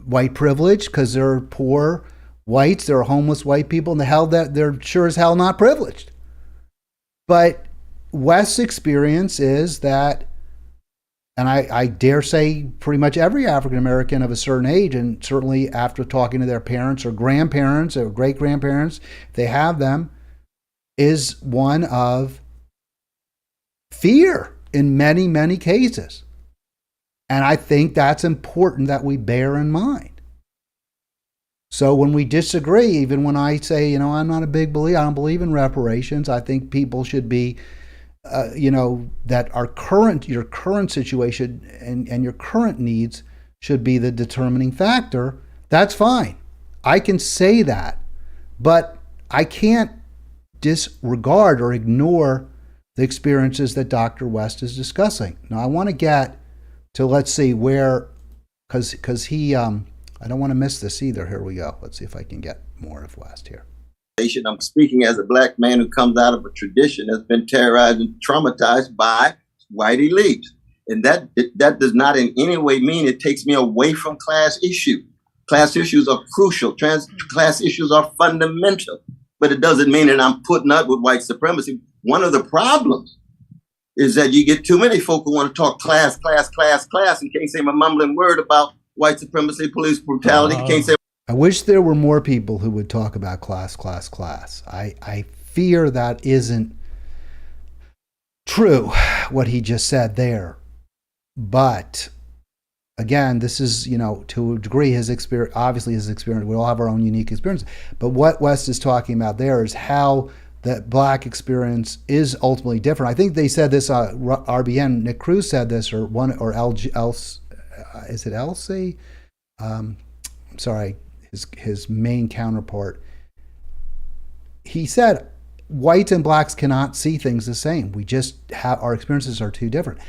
white privilege, because they're poor whites, they're homeless white people, and they're sure as hell not privileged. But West's experience is that, and I dare say pretty much every African American of a certain age, and certainly after talking to their parents or grandparents or great grandparents, if they have them, is one of fear in many, many cases. And I think that's important that we bear in mind. So when we disagree, even when I say, I'm not a big believer, I don't believe in reparations, I think people should be, that your current situation and your current needs should be the determining factor. That's fine. I can say that, but I can't disregard or ignore the experiences that Dr. West is discussing. Now, I want to get to, let's see where, because he, I don't want to miss this either. Here we go. Let's see if I can get more of West here. I'm speaking as a black man who comes out of a tradition that's been terrorized and traumatized by white elites. And that does not in any way mean it takes me away from class issues. Class issues are crucial. Class issues are fundamental. But it doesn't mean that I'm putting up with white supremacy. One of the problems is that you get too many folk who want to talk class, and can't say a mumbling word about white supremacy, police brutality. Can't say. I wish there were more people who would talk about class. I fear that isn't true, what he just said there. But again, this is, to a degree, his experience, obviously his experience. We all have our own unique experience. But what West is talking about there is how that black experience is ultimately different. I think they said this, RBN, Nick Cruz said this, or LG, is it Elsie? I'm sorry, his main counterpart. He said, whites and blacks cannot see things the same. We just have, our experiences are too different.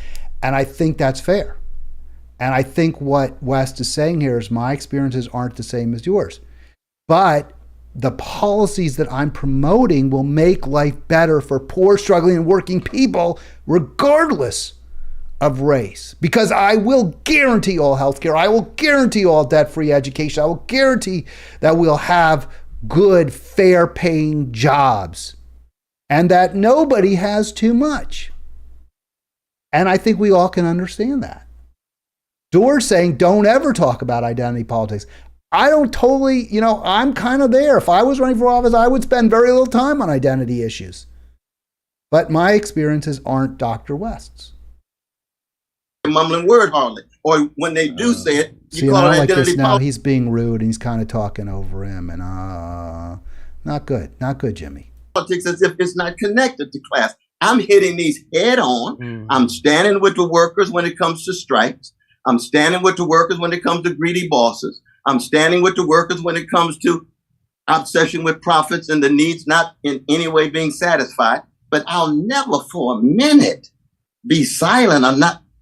And I think that's fair. And I think what West is saying here is my experiences aren't the same as yours. But the policies that I'm promoting will make life better for poor, struggling, and working people, regardless of race. Because I will guarantee all health care. I will guarantee all debt-free education. I will guarantee that we'll have good, fair-paying jobs. And that nobody has too much. And I think we all can understand that. Dore saying, don't ever talk about identity politics. I don't totally, I'm kind of there. If I was running for office, I would spend very little time on identity issues. But my experiences aren't Dr. West's. Mumbling word hardly. Or when they do say it, you call it identity politics. Now he's being rude and he's kind of talking over him. And not good, Jimmy. Politics as if it's not connected to class. I'm hitting these head on. I'm standing with the workers when it comes to strikes. I'm standing with the workers when it comes to greedy bosses. I'm standing with the workers when it comes to obsession with profits and the needs not in any way being satisfied. But I'll never for a minute be silent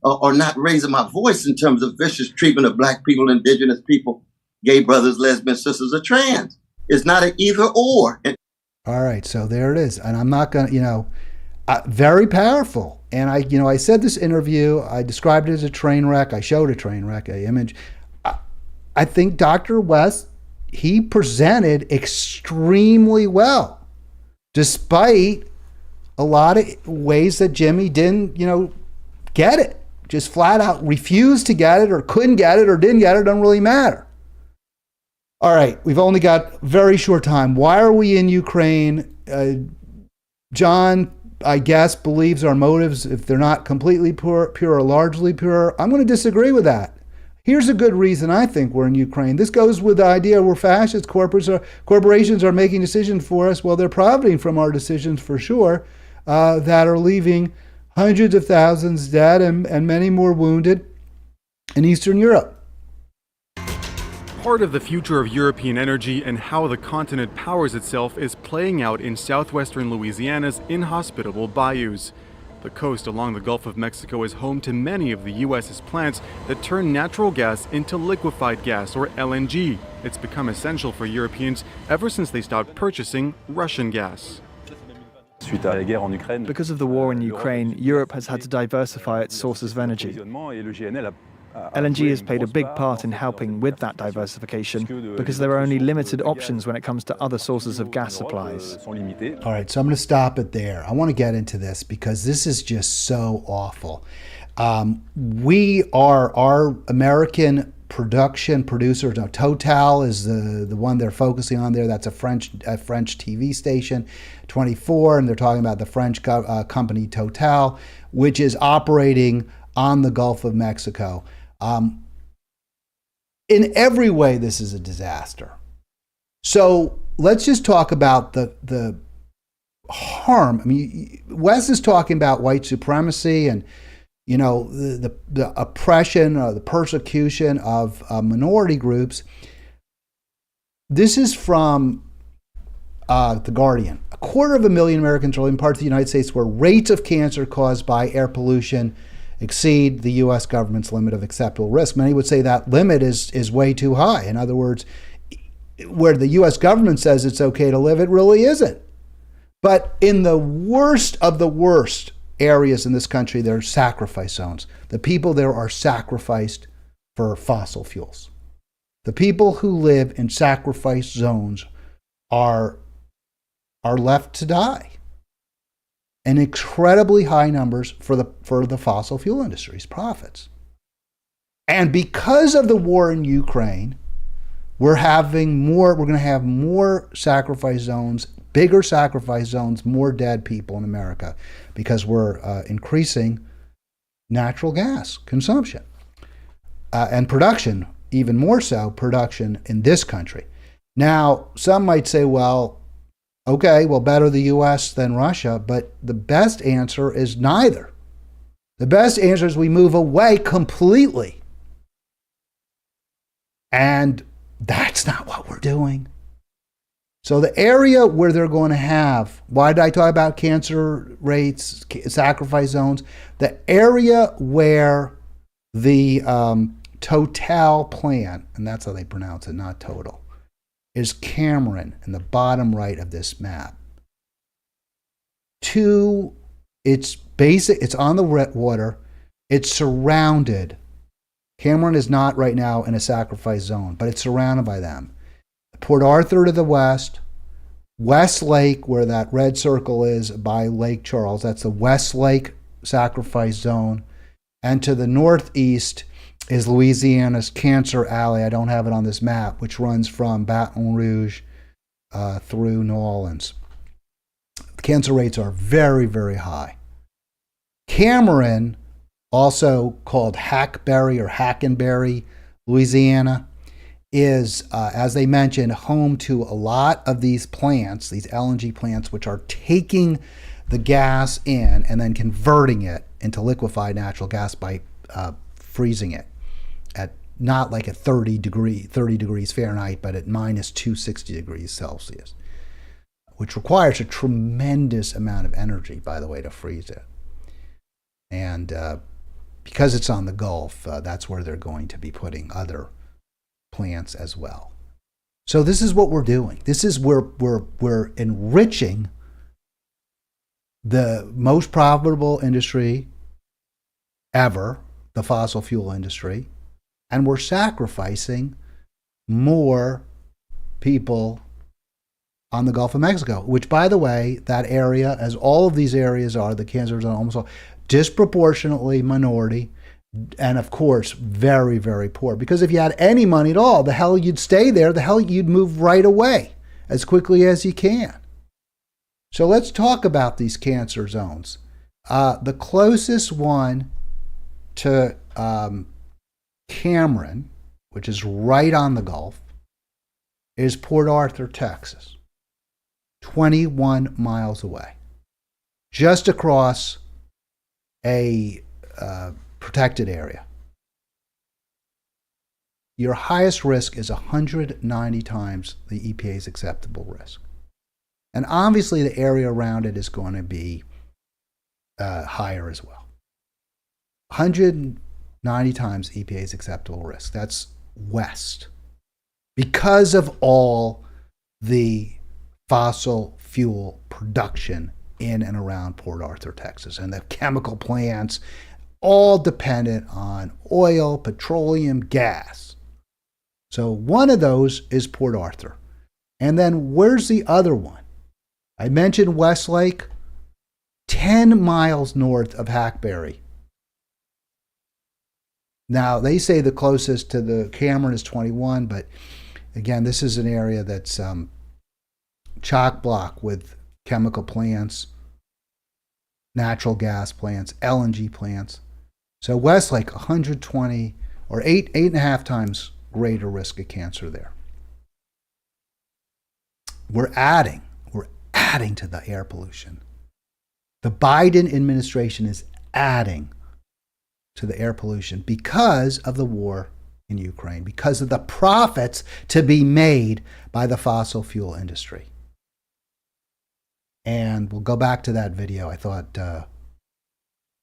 or not raising my voice in terms of vicious treatment of black people, indigenous people, gay brothers, lesbians, sisters, or trans. It's not an either or. All right, so there it is. And I'm not going to, very powerful. And I said this interview, I described it as a train wreck. I showed a train wreck, an image. I think Dr. West, he presented extremely well despite a lot of ways that Jimmy didn't, get it. Just flat out refused to get it or couldn't get it or didn't get it, doesn't really matter. All right, we've only got very short time. Why are we in Ukraine? John, I guess, believes our motives, if they're not completely pure or largely pure. I'm going to disagree with that. Here's a good reason I think we're in Ukraine. This goes with the idea we're fascist. Corporations are making decisions for us. Well, they're profiting from our decisions for sure, that are leaving hundreds of thousands dead and many more wounded in Eastern Europe. Part of the future of European energy and how the continent powers itself is playing out in southwestern Louisiana's inhospitable bayous. The coast along the Gulf of Mexico is home to many of the U.S.'s plants that turn natural gas into liquefied gas, or LNG. It's become essential for Europeans ever since they stopped purchasing Russian gas. Because of the war in Ukraine, Europe has had to diversify its sources of energy. LNG has played a big part in helping with that diversification because there are only limited options when it comes to other sources of gas supplies. All right, so I'm going to stop it there. I want to get into this because this is just so awful. Our American producers. Now, Total is the one they're focusing on there. That's a French TV station, 24, and they're talking about the French company Total, which is operating on the Gulf of Mexico. In every way, this is a disaster. So let's just talk about the harm. I mean, Wes is talking about white supremacy and the oppression or the persecution of minority groups. This is from The Guardian. 250,000 Americans are living in parts of the United States where rates of cancer caused by air pollution exceed the U.S. government's limit of acceptable risk. Many would say that limit is way too high. In other words, where the U.S. government says it's okay to live, it really isn't. But in the worst of the worst areas in this country, there are sacrifice zones. The people there are sacrificed for fossil fuels. The people who live in sacrifice zones are left to die. And incredibly high numbers for the fossil fuel industry's profits. And because of the war in Ukraine, we're going to have more sacrifice zones, bigger sacrifice zones, more dead people in America because we're increasing natural gas consumption and production, even more so production in this country. Now, some might say, well, okay, well, better the U.S. than Russia, but the best answer is neither. The best answer is we move away completely. And that's not what we're doing. So the area where they're going to have, why did I talk about cancer rates, sacrifice zones? The area where the Total plant, and that's how they pronounce it, not total, is Cameron in the bottom right of this map. It's on the water. It's surrounded. Cameron is not right now in a sacrifice zone, but it's surrounded by them. Port Arthur to the west, West Lake, where that red circle is by Lake Charles, that's the West Lake sacrifice zone. And to the northeast is Louisiana's Cancer Alley. I don't have it on this map, which runs from Baton Rouge through New Orleans. The cancer rates are very, very high. Cameron, also called Hackberry or Hackenberry, Louisiana, is, as they mentioned, home to a lot of these plants, these LNG plants, which are taking the gas in and then converting it into liquefied natural gas by freezing it at not like at 30 degrees Fahrenheit, but at minus 260 degrees Celsius, which requires a tremendous amount of energy, by the way, to freeze it. And because it's on the Gulf, that's where they're going to be putting other plants as well. So this is what we're doing. This is where we're enriching the most profitable industry ever, the fossil fuel industry, and we're sacrificing more people on the Gulf of Mexico, which, by the way, that area, as all of these areas are, the cancer zone almost all, disproportionately minority, and of course, very, very poor. Because if you had any money at all, the hell you'd stay there, the hell you'd move right away as quickly as you can. So let's talk about these cancer zones. The closest one to Cameron, which is right on the Gulf, is Port Arthur, Texas, 21 miles away, just across a protected area. Your highest risk is 190 times the EPA's acceptable risk. And obviously the area around it is going to be higher as well. 190 times EPA's acceptable risk. That's west. Because of all the fossil fuel production in and around Port Arthur, Texas, and the chemical plants, all dependent on oil, petroleum, gas. So one of those is Port Arthur. And then where's the other one? I mentioned Westlake, 10 miles north of Hackberry. Now, they say the closest to the Cameron is 21, but again, this is an area that's chock block with chemical plants, natural gas plants, LNG plants. So Westlake, 120 or 8.5 times greater risk of cancer there. We're adding to the air pollution. The Biden administration is adding to the air pollution because of the war in Ukraine, because of the profits to be made by the fossil fuel industry. And we'll go back to that video. I thought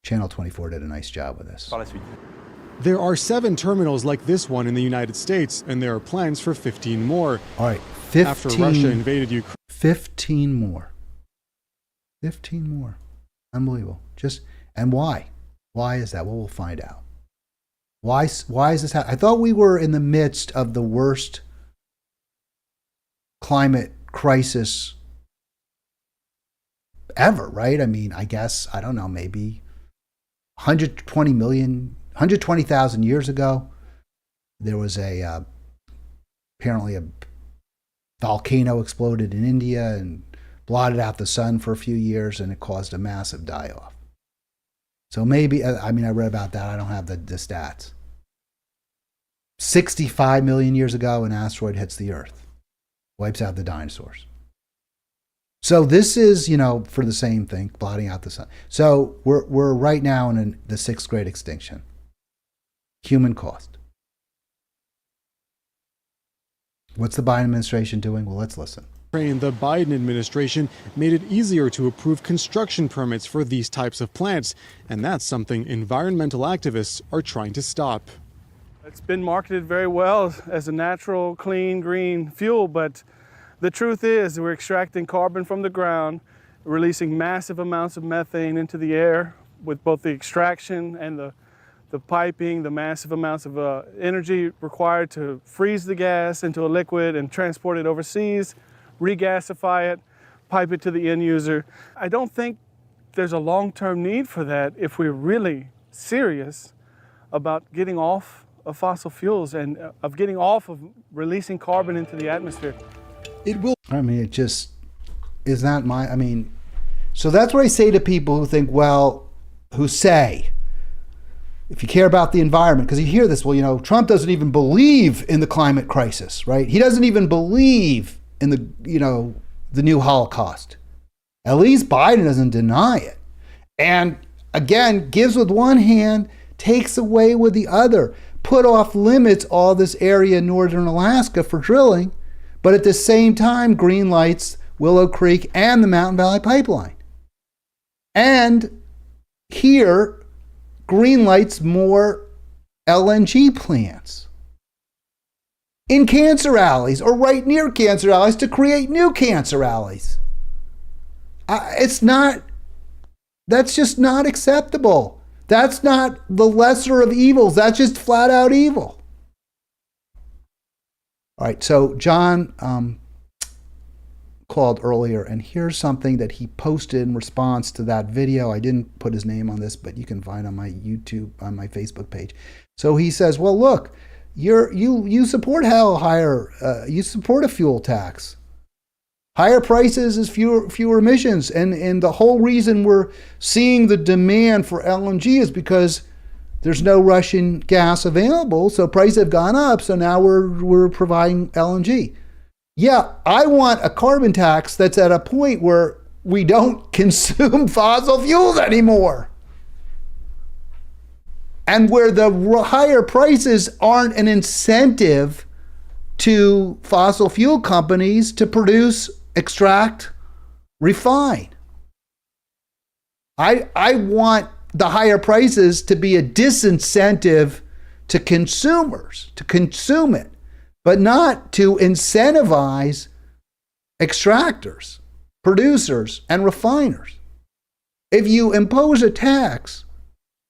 Channel 24 did a nice job with this. There are 7 terminals like this one in the United States, and there are plans for 15 more. All right, 15. After Russia invaded Ukraine. 15 more. 15 more. Unbelievable. And why? Why is that? Well, we'll find out. Why is this happening? I thought we were in the midst of the worst climate crisis ever, right? I mean, I guess, I don't know, maybe 120,000 years ago, there was apparently a volcano exploded in India and blotted out the sun for a few years, and it caused a massive die-off. So maybe, I read about that. I don't have the stats. 65 million years ago, an asteroid hits the Earth, wipes out the dinosaurs. So this is, for the same thing, blotting out the sun. So we're right now in the 6th great extinction. Human cost. What's the Biden administration doing? Well, let's listen. The Biden administration made it easier to approve construction permits for these types of plants, and that's something environmental activists are trying to stop. It's been marketed very well as a natural, clean, green fuel, but the truth is we're extracting carbon from the ground, releasing massive amounts of methane into the air with both the extraction and the piping, the massive amounts of energy required to freeze the gas into a liquid and transport it overseas, regasify it, pipe it to the end user. I don't think there's a long-term need for that if we're really serious about getting off of fossil fuels and of getting off of releasing carbon into the atmosphere. It will. It just is not so that's what I say to people who think, who say, if you care about the environment, because you hear this, Trump doesn't even believe in the climate crisis, right? He doesn't even believe in the new Holocaust. At least Biden doesn't deny it. And again, gives with one hand, takes away with the other. Put off limits all this area in northern Alaska for drilling, but at the same time, green lights Willow Creek and the Mountain Valley Pipeline. And here, green lights more LNG plants in cancer alleys or right near cancer alleys to create new cancer alleys. That's just not acceptable. That's not the lesser of evils. That's just flat out evil. All right, so John called earlier, and here's something that he posted in response to that video. I didn't put his name on this, but you can find on my YouTube, on my Facebook page. So he says, well, look, you support you support a fuel tax. Higher prices is fewer emissions. And the whole reason we're seeing the demand for LNG is because there's no Russian gas available. So prices have gone up. So now we're providing LNG. Yeah, I want a carbon tax that's at a point where we don't consume fossil fuels anymore. And where the higher prices aren't an incentive to fossil fuel companies to produce, extract, refine. I want the higher prices to be a disincentive to consumers to consume it, but not to incentivize extractors, producers, and refiners. If you impose a tax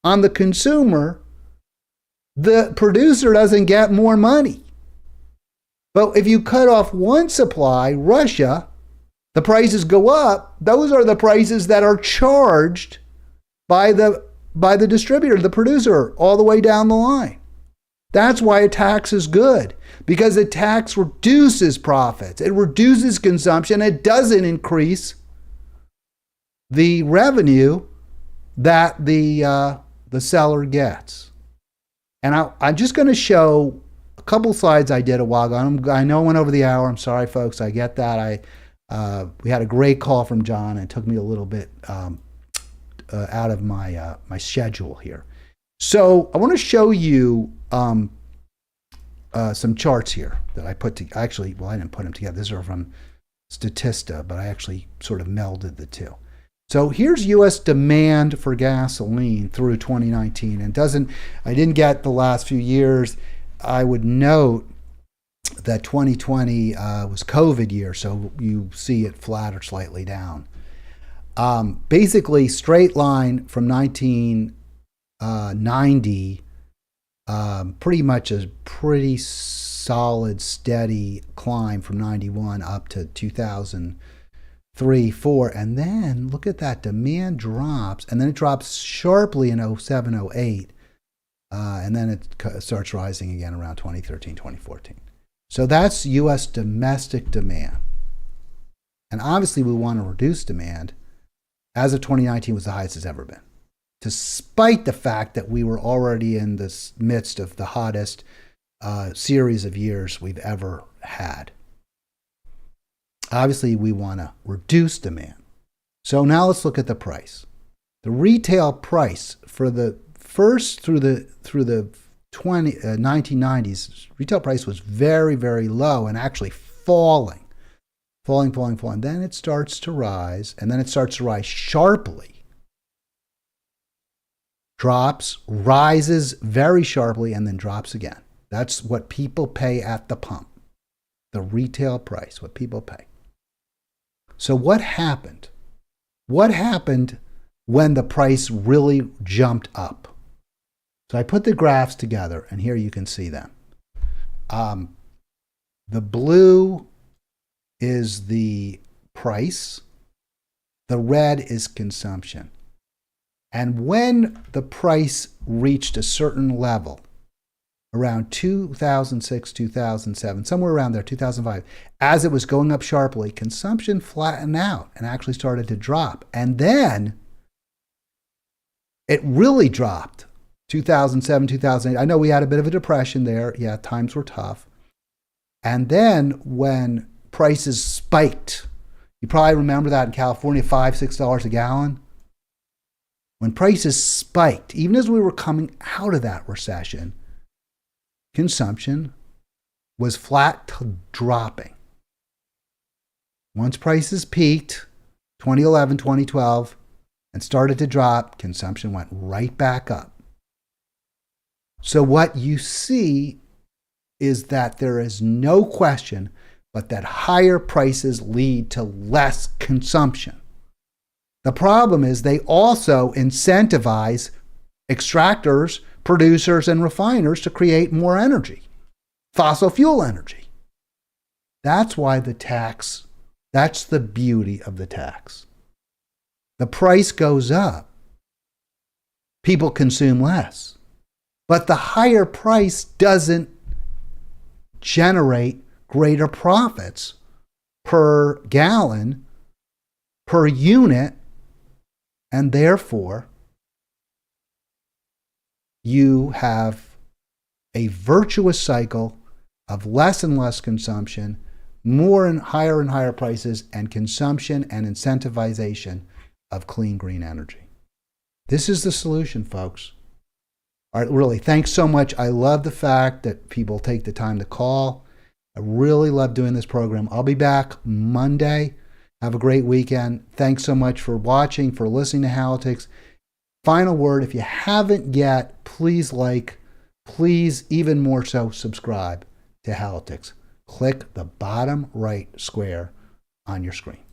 on the consumer, the producer doesn't get more money. But if you cut off one supply, Russia, the prices go up. Those are the prices that are charged by the distributor, the producer, all the way down the line. That's why a tax is good, because a tax reduces profits. It reduces consumption. It doesn't increase the revenue that the seller gets. And I'm just going to show a couple slides I did a while ago. I know I went over the hour. I'm sorry, folks. I get that. We had a great call from John, and it took me a little bit out of my schedule here. So I want to show you some charts here that I put together. Actually, well, I didn't put them together. These are from Statista, but I actually sort of melded the two. So here's U.S. demand for gasoline through 2019. And I didn't get the last few years. I would note that 2020 was COVID year, so you see it flat or slightly down. Basically, straight line from 1990, pretty much a pretty solid, steady climb from 91 up to 2003, 4, and then look at that, demand drops, and then it drops sharply in 07, 08, and then it starts rising again around 2013, 2014. So that's U.S. domestic demand. And obviously we want to reduce demand. As of 2019 was the highest it's ever been, despite the fact that we were already in the midst of the hottest series of years we've ever had. Obviously, we want to reduce demand. So now let's look at the price. The retail price for the first through the 1990s, retail price was very, very low and actually falling. Then it starts to rise, and then it starts to rise sharply. Drops, rises very sharply, and then drops again. That's what people pay at the pump. The retail price, what people pay. So what happened? What happened when the price really jumped up? So I put the graphs together, and here you can see them. The blue is the price. The red is consumption. And when the price reached a certain level, around 2006, 2007, somewhere around there, 2005, as it was going up sharply, consumption flattened out and actually started to drop. And then it really dropped. 2007, 2008. I know we had a bit of a depression there. Yeah, times were tough. And then when prices spiked, you probably remember that in California, $5, $6 a gallon. When prices spiked, even as we were coming out of that recession, consumption was flat to dropping. Once prices peaked, 2011, 2012, and started to drop, consumption went right back up. So what you see is that there is no question but that higher prices lead to less consumption. The problem is they also incentivize extractors, producers, and refiners to create more energy, fossil fuel energy. That's why the tax That's the beauty of the tax. The price goes up. People consume less. But the higher price doesn't generate greater profits per gallon, per unit, and therefore you have a virtuous cycle of less and less consumption, more and higher prices, and consumption and incentivization of clean green energy. This is the solution, folks. All right, really, thanks so much. I love the fact that people take the time to call. I really love doing this program. I'll be back Monday. Have a great weekend. Thanks so much for watching, for listening to Halitics. Final word, if you haven't yet, please even more so, subscribe to Halitics. Click the bottom right square on your screen.